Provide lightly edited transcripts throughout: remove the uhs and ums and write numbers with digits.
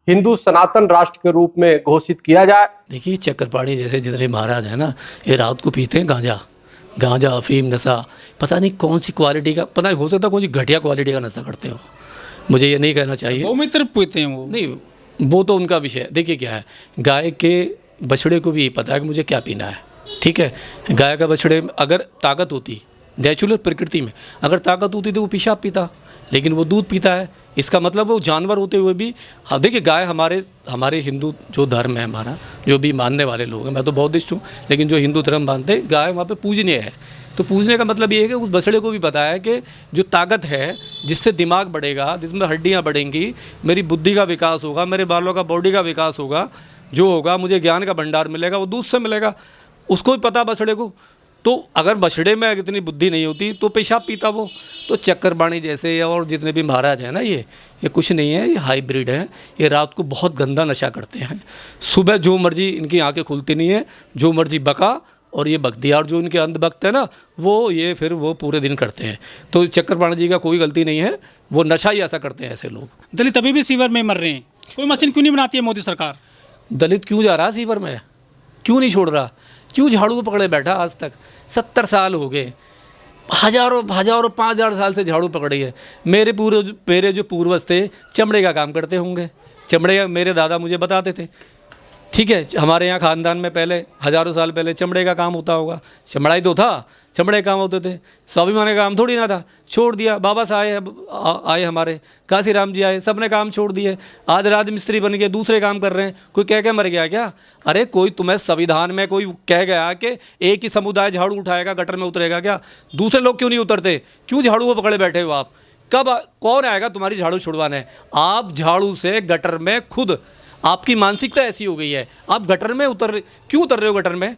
हिंदू सनातन राष्ट्र के रूप में घोषित किया जाए। देखिए, चक्रपाणी जैसे जितने महाराज हैं ना, ये रात को पीते हैं गांजा अफीम नशा, पता नहीं कौन सी क्वालिटी का, पता नहीं हो सकता कौन सी घटिया क्वालिटी का नशा करते हो। मुझे ये नहीं कहना चाहिए। वो मित्र पीते हैं वो नहीं, वो तो उनका विषय है। देखिए क्या है, गाय के बछड़े को भी यही पता है कि मुझे क्या पीना है। ठीक है, गाय का बछड़े में अगर ताकत होती, नेचुरल प्रकृति में अगर ताकत होती तो वो पेशाब पीता, लेकिन वो दूध पीता है। इसका मतलब वो जानवर होते हुए भी, हाँ देखिए, गाय हमारे हिंदू जो धर्म है हमारा, जो भी मानने वाले लोग हैं, मैं तो बौद्धिस्ट हूँ, लेकिन जो हिंदू धर्म मानते हैं, गाय वहाँ पे पूजनीय है। तो पूजने का मतलब ये है कि उस बछड़े को भी पता है कि जो ताकत है, जिससे दिमाग बढ़ेगा, जिसमें हड्डियाँ बढ़ेंगी, मेरी बुद्धि का विकास होगा, मेरे बालों का बॉडी का विकास होगा, जो होगा मुझे ज्ञान का भंडार मिलेगा, वो दूध से मिलेगा। उसको भी पता बछड़े को। तो अगर बछड़े में इतनी बुद्धि नहीं होती तो पेशाब पीता वो। तो चक्रपाणी जैसे और जितने भी महाराज हैं ना, ये कुछ नहीं है, ये हाइब्रिड हैं। ये रात को बहुत गंदा नशा करते हैं, सुबह जो मर्जी, इनकी आंखें खुलती नहीं है, जो मर्जी बका और ये बक दिया, और जो इनके अंधभक्त है ना, वो पूरे दिन करते हैं। तो चक्रपाणी जी का कोई गलती नहीं है, वो नशा ही ऐसा करते हैं ऐसे लोग। दलित अभी भी सीवर में मर रहे हैं, कोई मशीन क्यों नहीं बनाती है मोदी सरकार? दलित क्यों जा रहा सीवर में, क्यों नहीं छोड़ रहा, क्यों झाड़ू को पकड़े बैठा? आज तक 70 साल हो गए, हजारों 5,000 साल से झाड़ू पकड़ी है। मेरे जो पूर्वज थे चमड़े का काम करते होंगे, चमड़े का मेरे दादा मुझे बताते थे। ठीक है, हमारे यहाँ खानदान में पहले हजारों साल पहले चमड़े का काम होता होगा, चमड़ा ही तो था, चमड़े काम होते थे, स्वाभिमान का काम थोड़ी ना था। छोड़ दिया, बाबा साहब आए हमारे, काशी राम जी आए, सब ने काम छोड़ दिए, आज राजमिस्त्री बन गए, दूसरे काम कर रहे हैं। कोई कह के मर गया क्या? अरे कोई तुम्हें संविधान में कोई कह गया कि एक ही समुदाय झाड़ू उठाएगा गटर में उतरेगा क्या? दूसरे लोग क्यों नहीं उतरते? क्यों झाड़ू को पकड़े बैठे हो आप? कौन आएगा तुम्हारी झाड़ू छुड़वाने? आप झाड़ू से गटर में खुद, आपकी मानसिकता ऐसी हो गई है, आप गटर में क्यों उतर रहे हो? गटर में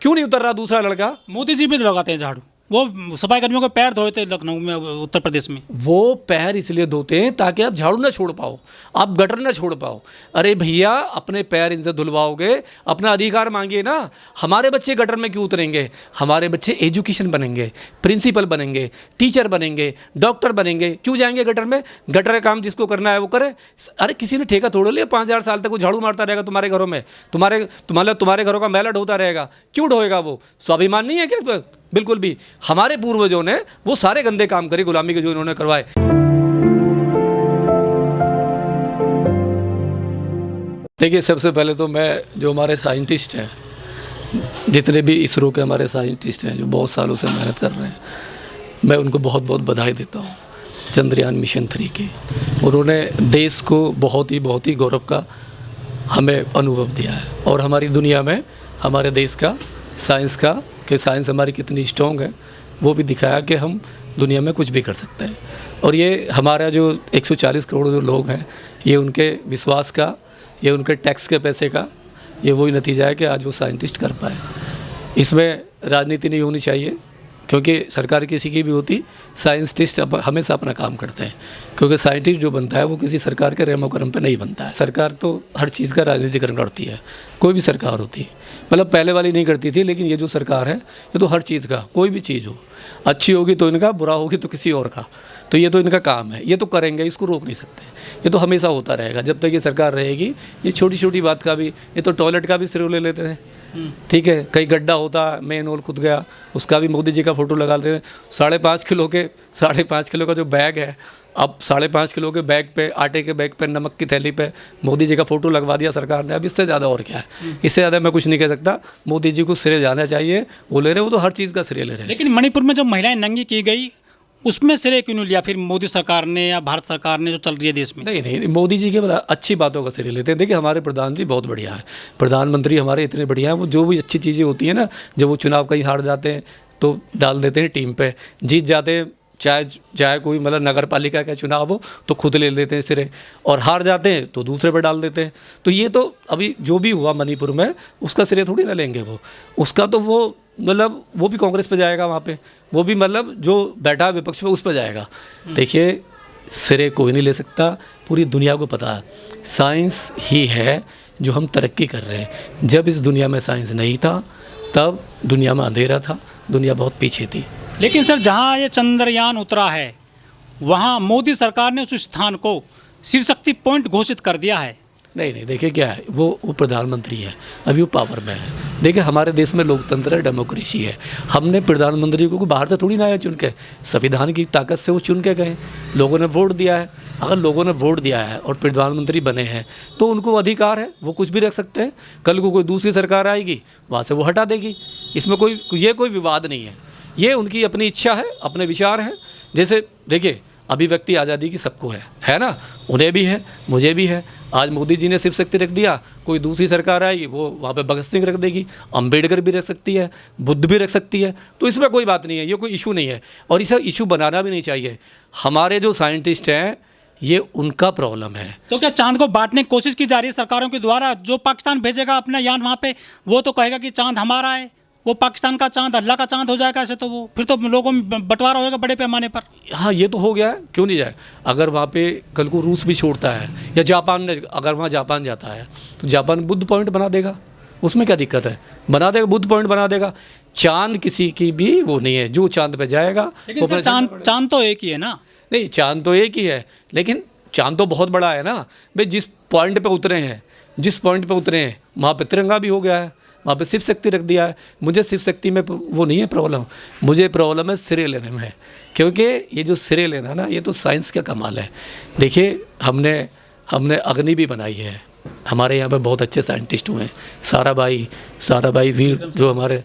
क्यों नहीं उतर रहा दूसरा लड़का? मोदी जी भी लगाते हैं झाड़ू, वो सफाई कर्मियों के पैर धोए थे लखनऊ में, उत्तर प्रदेश में। वो पैर इसलिए धोते हैं ताकि आप झाड़ू ना छोड़ पाओ, आप गटर ना छोड़ पाओ। अरे भैया, अपने पैर इनसे धुलवाओगे, अपना अधिकार मांगिए ना। हमारे बच्चे गटर में क्यों उतरेंगे? हमारे बच्चे एजुकेशन बनेंगे, प्रिंसिपल बनेंगे, टीचर बनेंगे, डॉक्टर बनेंगे, क्यों जाएंगे गटर में? गटर का काम जिसको करना है वो करे। अरे किसी ने ठेका तोड़ लिया, 5,000 साल तक वो झाड़ू मारता रहेगा तुम्हारे घरों में, तुम्हारे घरों का मैला ढोता रहेगा। क्यों ढोएगा वो? स्वाभिमान नहीं है क्या? बिल्कुल भी। हमारे पूर्वजों ने वो सारे गंदे काम करे, गुलामी के जो इन्होंने करवाए। देखिए, सबसे पहले तो मैं, जो हमारे साइंटिस्ट हैं, जितने भी इसरो के हमारे साइंटिस्ट हैं जो बहुत सालों से मेहनत कर रहे हैं, मैं उनको बहुत बहुत बधाई देता हूँ। चंद्रयान मिशन 3 की उन्होंने देश को बहुत ही गौरव का हमें अनुभव दिया है, और हमारी दुनिया में हमारे देश का साइंस हमारी कितनी स्ट्रॉन्ग है वो भी दिखाया कि हम दुनिया में कुछ भी कर सकते हैं। और ये हमारा जो 140 करोड़ जो लोग हैं, ये उनके विश्वास का, ये उनके टैक्स के पैसे का, ये वही नतीजा है कि आज वो साइंटिस्ट कर पाए। इसमें राजनीति नहीं होनी चाहिए, क्योंकि सरकार किसी की भी होती, साइंटिस्ट हमेशा अपना काम करते हैं, क्योंकि साइंटिस्ट जो बनता है वो किसी सरकार के रेमो करम पे नहीं बनता है। सरकार तो हर चीज़ का राजनीतिकरण करती है, कोई भी सरकार होती है, मतलब पहले वाली नहीं करती थी, लेकिन ये जो सरकार है ये तो हर चीज़ का, कोई भी चीज़ हो, अच्छी होगी तो इनका, बुरा होगी तो किसी और का, तो ये तो इनका काम है, ये तो करेंगे, इसको रोक नहीं सकते। ये तो हमेशा होता रहेगा जब तक ये सरकार रहेगी। ये छोटी छोटी बात का भी, ये तो टॉयलेट का भी श्रेय ले लेते हैं। ठीक है, कहीं गड्ढा होता, मेन होल खुद गया, उसका भी मोदी जी का फोटो लगा देते हैं। 5.5 किलो का जो बैग है, अब 5.5 किलो के बैग पे, आटे के बैग पे, नमक की थैली पे मोदी जी का फोटो लगवा दिया सरकार ने। अब इससे ज़्यादा और क्या है? इससे ज़्यादा मैं कुछ नहीं कह सकता। मोदी जी को श्रेय जाना चाहिए, वो ले रहे, वो तो हर चीज़ का श्रेय ले रहे हैं। लेकिन मणिपुर में जो महिलाएं नंगी की गई, उसमें श्रेय क्यों नहीं लिया फिर मोदी सरकार ने या भारत सरकार ने जो चल रही है देश में? नहीं, मोदी जी के अच्छी बातों का श्रेय लेते हैं। देखिए, हमारे प्रधान जी बहुत बढ़िया है, प्रधानमंत्री हमारे इतने बढ़िया हैं, वो जो भी अच्छी चीज़ें होती हैं ना, जब वो चुनाव कहीं हार जाते हैं तो डाल देते हैं टीम पे, जीत जाते हैं, चाहे कोई मतलब नगर पालिका का चुनाव हो तो खुद ले लेते हैं सिरे, और हार जाते हैं तो दूसरे पर डाल देते हैं। तो ये तो अभी जो भी हुआ मणिपुर में, उसका श्रेय थोड़ी ना लेंगे वो, उसका तो वो मतलब वो भी कांग्रेस पे जाएगा, वहाँ पे वो भी मतलब जो बैठा विपक्ष पे उस पर जाएगा। देखिए, श्रेय कोई नहीं ले सकता, पूरी दुनिया को पता है साइंस ही है जो हम तरक्की कर रहे हैं। जब इस दुनिया में साइंस नहीं था तब दुनिया में अंधेरा था, दुनिया बहुत पीछे थी। लेकिन सर, जहां ये चंद्रयान उतरा है वहां मोदी सरकार ने उस स्थान को शिव शक्ति पॉइंट घोषित कर दिया है। नहीं देखिए क्या है, वो प्रधानमंत्री है, अभी वो पावर में है। देखिए हमारे देश में लोकतंत्र है, डेमोक्रेसी है। हमने प्रधानमंत्री को बाहर से थोड़ी ना आया चुन के, संविधान की ताकत से वो चुन के गए, लोगों ने वोट दिया है। अगर लोगों ने वोट दिया है और प्रधानमंत्री बने हैं तो उनको अधिकार है, वो कुछ भी रख सकते हैं। कल को कोई दूसरी सरकार आएगी, वहाँ से वो हटा देगी। इसमें कोई विवाद नहीं है, ये उनकी अपनी इच्छा है, अपने विचार हैं। जैसे देखिए अभिव्यक्ति आज़ादी की सबको है ना, उन्हें भी है, मुझे भी है। आज मोदी जी ने शिव शक्ति रख दिया, कोई दूसरी सरकार आएगी वो वहाँ पे भगत सिंह रख देगी, अम्बेडकर भी रख सकती है, बुद्ध भी रख सकती है। तो इसमें कोई बात नहीं है, ये कोई इशू नहीं है और इसे इशू बनाना भी नहीं चाहिए। हमारे जो साइंटिस्ट हैं ये उनका प्रॉब्लम है। तो क्या चांद को बांटने की कोशिश की जा रही है सरकारों के द्वारा? जो पाकिस्तान भेजेगा अपना यान वहाँ पे, वो तो कहेगा कि चांद हमारा है, वो पाकिस्तान का चांद अल्लाह का चांद हो जाएगा। ऐसे तो वो फिर तो लोगों में बंटवारा होगा बड़े पैमाने पर। हाँ ये तो हो गया है, क्यों नहीं जाए। अगर वहाँ पे कल को रूस भी छोड़ता है या जापान ने, अगर वहाँ जापान जाता है तो जापान बुद्ध पॉइंट बना देगा, उसमें क्या दिक्कत है, बना देगा, बुद्ध पॉइंट बना देगा। चांद किसी की भी वो नहीं है, जो चांद पे जाएगा। लेकिन सर चांद तो एक ही है ना? नहीं, चांद तो एक ही है, लेकिन चांद तो बहुत बड़ा है ना भाई। जिस पॉइंट पे उतरे हैं वहाँ पे तिरंगा भी हो गया है, वहाँ पे शिव शक्ति रख दिया है। मुझे शिव शक्ति में वो नहीं है प्रॉब्लम, मुझे प्रॉब्लम है सिरे लेने में। क्योंकि ये जो सिरे लेना ना, ये तो साइंस का कमाल है। देखिए हमने अग्नि भी बनाई है, हमारे यहाँ पे बहुत अच्छे साइंटिस्ट हुए हैं। साराभाई वीर जो हमारे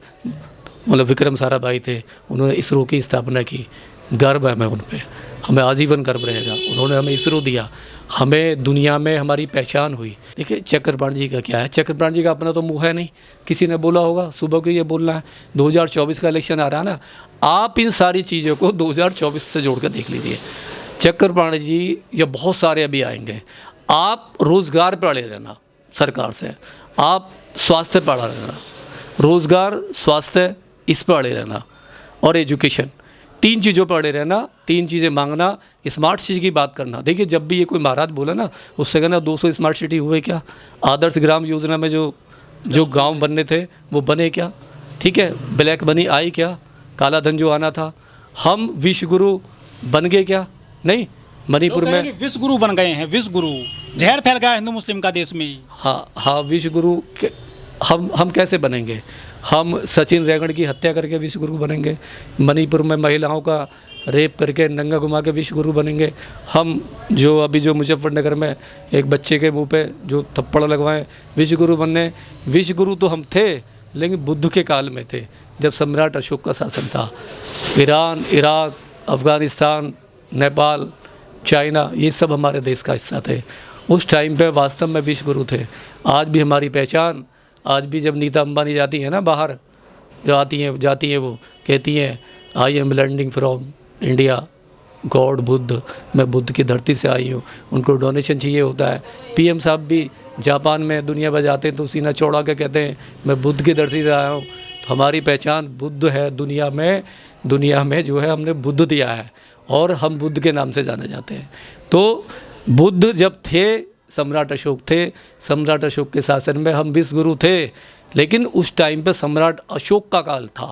मतलब विक्रम साराभाई थे, उन्होंने इसरो की स्थापना की। गर्व है हमें उन पर, हमें आजीवन गर्व रहेगा। उन्होंने हमें इसरो दिया, हमें दुनिया में हमारी पहचान हुई। देखिए चक्रपाणी जी का क्या है, चक्रपाणी जी का अपना तो मुँह है नहीं, किसी ने बोला होगा सुबह को ये बोलना है। 2024 का इलेक्शन आ रहा है ना, आप इन सारी चीज़ों को 2024 से जोड़ कर देख लीजिए। चक्रपाणी जी या बहुत सारे अभी आएंगे। आप रोज़गार पर अड़े रहना सरकार से, आप स्वास्थ्य पर अड़े रहना, रोज़गार, स्वास्थ्य, इस पर अड़े रहना और एजुकेशन, 3 चीज़ों पर अड़े रहना। 3 चीज़ें मांगना, स्मार्ट सिटी की बात करना। देखिए जब भी ये कोई महाराज बोला ना, उससे कहना 200 स्मार्ट सिटी हुए क्या, आदर्श ग्राम योजना में जो गांव बनने थे वो बने क्या, ठीक है, ब्लैक मनी आई क्या, काला धन जो आना था, हम विश्व गुरु बन गए क्या? नहीं, मणिपुर में विश्व गुरु बन गए हैं, विश्व गुरु जहर फैल गया हिंदू मुस्लिम का देश में। हाँ विश्व गुरु हम कैसे बनेंगे? हम सचिन रेगड़ की हत्या करके विश्व गुरु बनेंगे? मणिपुर में महिलाओं का रेप करके नंगा घुमा के विश्व गुरु बनेंगे? हम जो मुजफ्फरनगर में एक बच्चे के मुंह पे जो थप्पड़ लगवाएं, विश्व गुरु बनने? विश्व गुरु तो हम थे, लेकिन बुद्ध के काल में थे, जब सम्राट अशोक का शासन था। Iran, Iraq, Afghanistan, Nepal, China, ये सब हमारे देश का हिस्सा थे। उस टाइम पे वास्तव में विश्व गुरु थे। आज भी हमारी पहचान, आज भी जब नीता अंबानी जाती है ना बाहर, जाती हैं वो कहती हैं I am learning from India, God Buddha, मैं बुद्ध की धरती से आई हूँ। उनको डोनेशन चाहिए होता है। पीएम साहब भी जापान में दुनिया भर जाते हैं तो सीना चौड़ा के कहते हैं मैं बुद्ध की धरती से आया हूँ। तो हमारी पहचान बुद्ध है दुनिया में जो है हमने बुद्ध दिया है और हम बुद्ध के नाम से जाने जाते हैं। तो बुद्ध जब थे, सम्राट अशोक थे, सम्राट अशोक के शासन में हम विश्व गुरु थे, लेकिन उस टाइम पे सम्राट अशोक का काल था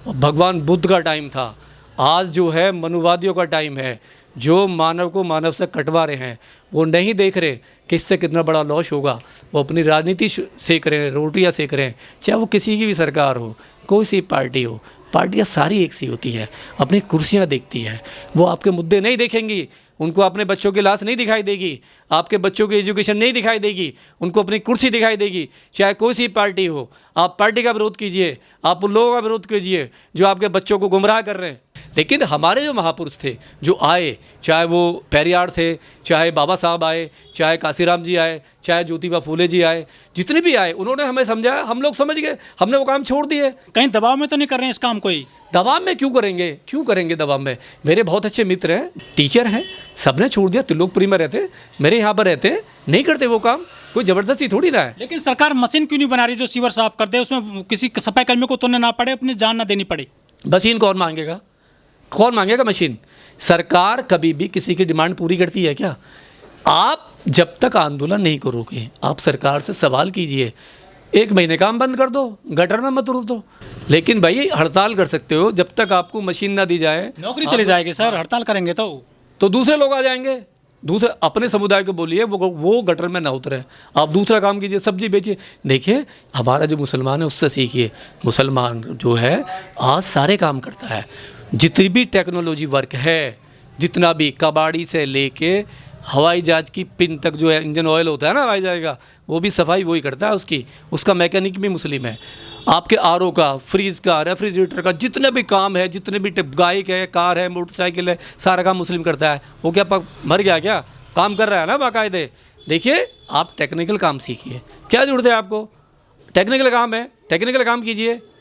और भगवान बुद्ध का टाइम था। आज जो है मनुवादियों का टाइम है, जो मानव को मानव से कटवा रहे हैं। वो नहीं देख रहे कि इससे कितना बड़ा लॉस होगा। वो अपनी राजनीति सेक रहे हैं, रोटियां सेक रहे हैं, चाहे वो किसी की भी सरकार हो, कोई सी पार्टी हो। पार्टियां सारी एक सी होती हैं, अपनी कुर्सियां देखती हैं, वो आपके मुद्दे नहीं देखेंगी। उनको अपने बच्चों की लाश नहीं दिखाई देगी, आपके बच्चों की एजुकेशन नहीं दिखाई देगी, उनको अपनी कुर्सी दिखाई देगी। चाहे कोई सी पार्टी हो, आप पार्टी का विरोध कीजिए, आप उन लोगों का विरोध कीजिए जो आपके बच्चों को गुमराह कर रहे हैं। लेकिन हमारे जो महापुरुष थे जो आए, चाहे वो पेरियार थे, चाहे बाबा साहब आए, चाहे काशीराम जी आए, चाहे ज्योतिबा फूले जी आए, जितने भी आए उन्होंने हमें समझाया, हम लोग समझ गए, हमने वो काम छोड़ दिए। कहीं दबाव में तो नहीं कर रहे हैं इस काम? कोई दबाव में क्यों करेंगे दबाव में? मेरे बहुत अच्छे मित्र हैं, टीचर हैं, सबने छोड़ दिया। त्रिलोकपुरी में रहते, मेरे यहाँ पर रहते, नहीं करते वो काम, कोई ज़बरदस्ती थोड़ी ना है। लेकिन सरकार मशीन क्यों नहीं बना रही जो सीवर साफ कर दे, उसमें किसी सफाई कर्मी को तोड़ना ना पड़े, अपनी जान ना देनी पड़े? मशीन कौन मांगेगा मशीन? सरकार कभी भी किसी की डिमांड पूरी करती है क्या? आप जब तक आंदोलन नहीं करोगे, आप सरकार से सवाल कीजिए, 1 महीने काम बंद कर दो, गटर में मत उड़ दो। लेकिन भाई हड़ताल कर सकते हो, जब तक आपको मशीन ना दी जाए। नौकरी चली जाएगी सर, हड़ताल करेंगे तो दूसरे लोग आ जाएंगे। दूसरा अपने समुदाय को बोलिए वो गटर में ना उतरे। आप दूसरा काम कीजिए, सब्जी बेचिए। देखिए हमारा जो मुसलमान है उससे सीखिए। मुसलमान जो है आज सारे काम करता है, जितनी भी टेक्नोलॉजी वर्क है, जितना भी कबाड़ी से लेके हवाई जहाज़ की पिन तक जो है, इंजन ऑयल होता है ना हवाई जहाज़ का, वो भी सफाई वही करता है उसकी, उसका मैकेनिक भी मुस्लिम है। आपके आरओ का, फ्रीज का, रेफ्रिजरेटर का, जितने भी काम है, जितने भी बाइक है, कार है, मोटरसाइकिल है, सारा काम मुस्लिम करता है। वो क्या मर गया क्या? काम कर रहा है ना बाकायदे। देखिए आप टेक्निकल काम सीखिए, क्या ज़रूरत है आपको? टेक्निकल काम है, टेक्निकल काम कीजिए।